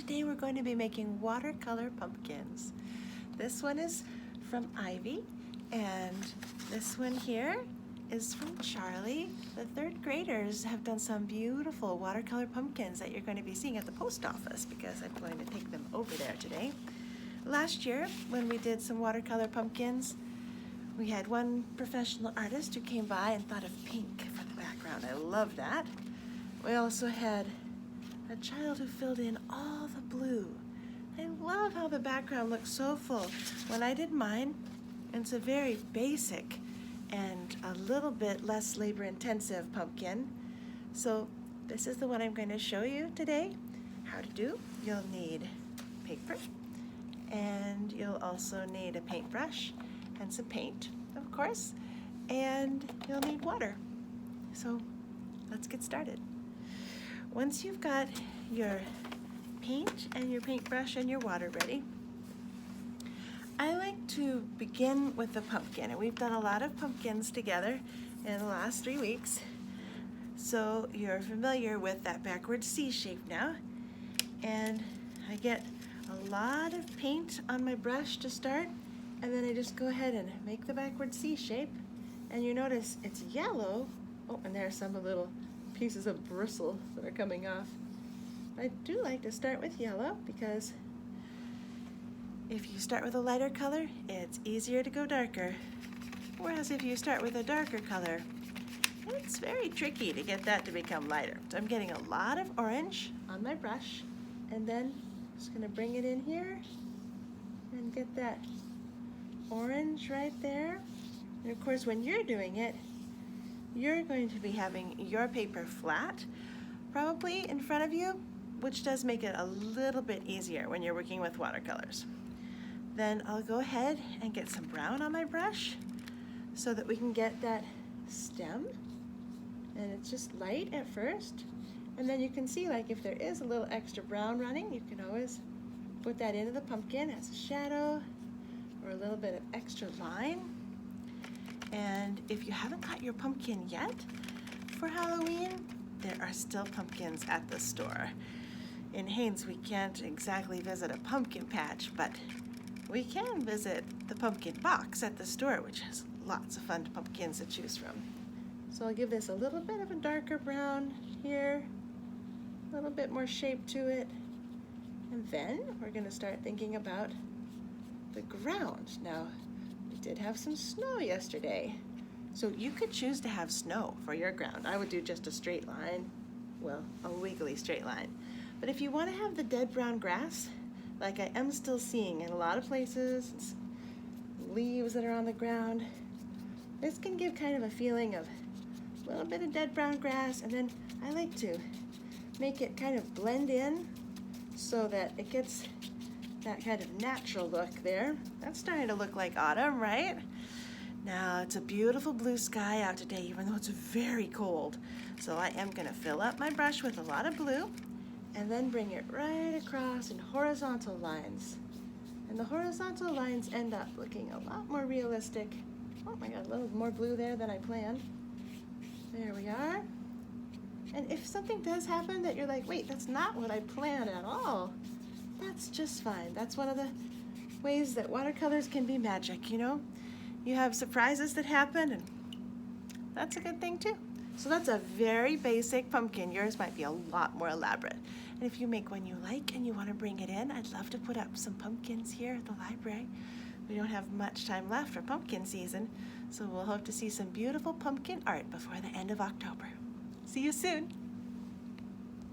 today we're going to be making watercolor pumpkins. This one is from Ivy, and this one here is from Charlie. The third graders have done some beautiful watercolor pumpkins that you're going to be seeing at the post office because I'm going to take them over there today. Last year, when we did some watercolor pumpkins, we had one professional artist who came by and thought of pink for the background. I love that. We also had a child who filled in all the blue. I love how the background looks so full. When I did mine, it's a very basic and a little bit less labor-intensive pumpkin. So this is the one I'm going to show you today how to do. You'll need paper, and you'll also need a paintbrush and some paint, of course, and you'll need water. So let's get started. Once you've got your paint and your paintbrush and your water ready, I like to begin with the pumpkin, and we've done a lot of pumpkins together in the last 3 weeks, so you're familiar with that backward C shape now. And I get a lot of paint on my brush to start, and then I just go ahead and make the backward C shape, and you notice it's yellow. Oh, and there's some little pieces of bristle that are coming off. I do like to start with yellow because if you start with a lighter color, it's easier to go darker. Whereas if you start with a darker color, it's very tricky to get that to become lighter. So I'm getting a lot of orange on my brush, and then just gonna bring it in here and get that orange right there. And of course, when you're doing it, you're going to be having your paper flat, probably in front of you, which does make it a little bit easier when you're working with watercolors. Then I'll go ahead and get some brown on my brush so that we can get that stem. And it's just light at first. And then you can see, like, if there is a little extra brown running, you can always put that into the pumpkin as a shadow or a little bit of extra line. And if you haven't got your pumpkin yet for Halloween, there are still pumpkins at the store. In Haines, we can't exactly visit a pumpkin patch, but we can visit the pumpkin box at the store, which has lots of fun pumpkins to choose from. So I'll give this a little bit of a darker brown here, a little bit more shape to it, and then we're going to start thinking about the ground. Now, we did have some snow yesterday, so you could choose to have snow for your ground. I would do just a straight line, well, a wiggly straight line. But if you want to have the dead brown grass, like I am still seeing in a lot of places, leaves that are on the ground, this can give kind of a feeling of a little bit of dead brown grass, and then I like to make it kind of blend in so that it gets that kind of natural look there. That's starting to look like autumn, right? Now, it's a beautiful blue sky out today, even though it's very cold. So I am gonna fill up my brush with a lot of blue and then bring it right across in horizontal lines. And the horizontal lines end up looking a lot more realistic. Oh, I got a little more blue there than I planned. There we are. And if something does happen that you're like, wait, that's not what I planned at all, that's just fine. That's one of the ways that watercolors can be magic, you know? You have surprises that happen, and that's a good thing too. So that's a very basic pumpkin. Yours might be a lot more elaborate. And if you make one you like and you want to bring it in, I'd love to put up some pumpkins here at the library. We don't have much time left for pumpkin season, so we'll hope to see some beautiful pumpkin art before the end of October. See you soon.